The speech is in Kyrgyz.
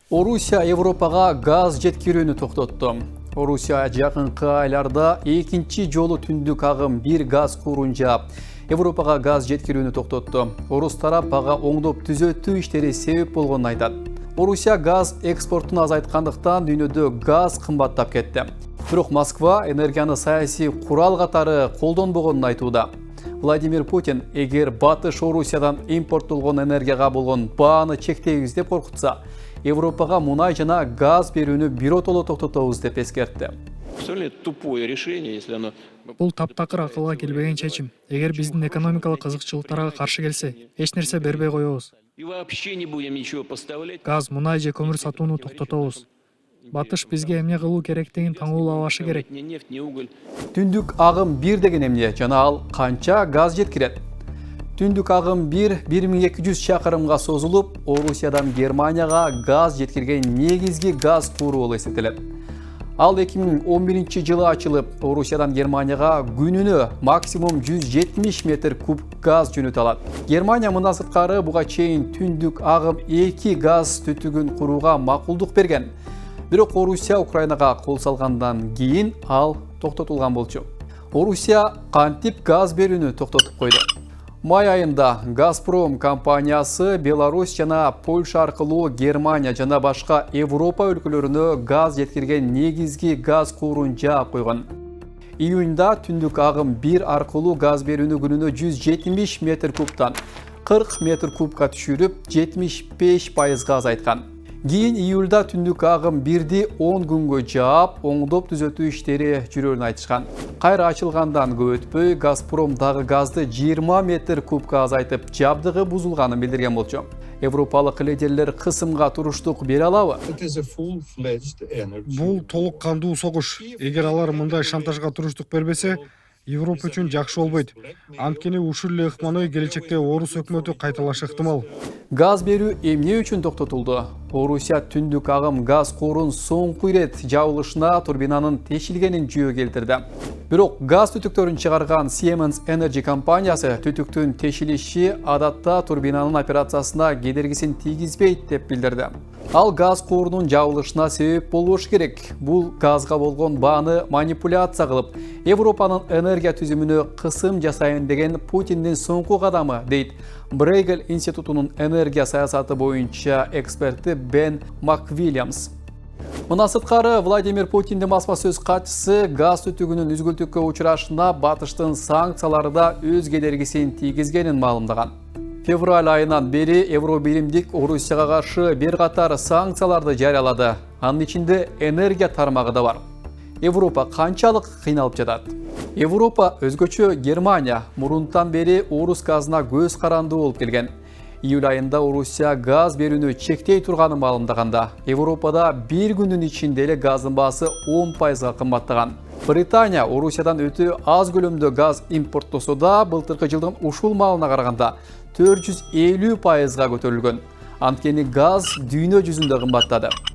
Орусия Европага газ жеткирүүнү токтотту. Орусия жакынкы айларда экинчи жолу түндүк агым бир газ куурун жаап, Европага газ жеткирүүнү токтотту. Орус тарап ага оңдоп түзөтүү иштери себеп болгонун айтат. Орусия газ экспортун азайткандыктан дүйнөдө газ кымбаттап кетти. Бирок Москва энергияны саясий курал катары колдонбогонун айтууда. Владимир Путин эгер Батыш Орусиядан импорттолгон энергияга болгон бааны чектейбиз деп коркутса, Европага мунай жана газ берүүнү биротоло токтотобуз деп эскертти. Бул таптакыр акылга келбеген чечим. Эгер биздин экономикалык кызыкчылыктарга каршы келсе, эч нерсе бербей коебуз. Газ, мунай же көмүр сатууну токтотобуз. Батыш бизге эмне кылуу керектигин таңуулабашы керек. Түндүк агым 1 деген эмне жана ал канча газ жеткирет? Түндүк агым 1200 чакырымга созулуп, Орусиядан Германияга газ жеткирген негизги газ кууру болуп эсептелет. Ал 2011 жылы ачылып, Орусиядан Германияга күнүнө максимум 170 метр куб газ жөнөтө алат. Германия мындан сырткары буга чейин түндүк агым 2 газ түтүгүн курууга макулдук берген. Бирок Орусия Украинага кол салгандан кийин ал токтотулган болчу. Орусия кантип газ берүүнү токтотуп койду. Май айында Газпром компаниясы Беларусь жана Польша аркылуу Германия жана башка Европа өлкөлөрүнө газ жеткирген негизги газ куурун жаап койгон. Июнда түндүк агым 1 аркылуу газ берүүнү күнүнө 170 метр кубтан 40 метр кубка түшүрүп, 75%га азайткан. Кийин июлда түндүк агым 1ди 10 күнгө жаап, оңдоп түзөтүү иштери жүрөөрүн айтышкан. Кайра ачылгандан көп өтпөй, Газпром дагы газды 20 метр кубка азайтып, жабдыгы бузулганын билдирген болчу. Европалык лидерлер кысымга туруштук бере алабы? Бул толук кандуу согуш. Эгер алар мындай шантажга туруштук бербесе, Европа үчүн жакшы болбойт. Анткени ушул эле ыкманы келечекте Орус өкмөтү кайталашы ыктымал. Газ берүү эмне үчүн токтотулду? Орусия түндүк агым газ куурун соңку ирет жабылышына турбинанын тешилгенин жөө келтирди. Бирок газ түтүктөрүн чыгарган Siemens Energy компаниясы түтүктүн тешилиши адатта турбинанын операциясына кедергисин тийгизбейт деп билдирди. Ал газ куурунун жабылышына себеп болуш керек. Бул газга болгон бааны манипуляция кылып, Европанын энергия түзүмүнө кысым жасайын деген Путиндин соңку кадамы, дейт Брейгель институтунун энергия саясаты боюнча эксперти Бен Маквильямс. Мына сырткары Владимир Путиндин басма сөз катчысы газ түтүгүнүн үзгүлтүккө учурашына Батыштын санкциялары да өз кедергисин тийгизгенин маалымдаган. Февраль айынан бери Евробиримдик Орусияга каршы бир катар санкцияларды жарыялады. Анын ичинде энергия тармагы да бар. Европа канчалык кыйналып жатат? Европа өзгөчө Германия мурунтан бери Орус газына көз карандуу болуп келген. Июль айында Орусия газ берүүнү чектей турганын маалымдаганда, Европада бир күндүн ичинде эле газдын баасы 10%га кымбаттаган. Британия Орусиядан өтө аз көлөмдө газ импорттосо да, былтыркы жылдын ушул маалына караганда 450%га көтөрүлгөн. Анткени газ дүйнө жүзүндө кымбаттады.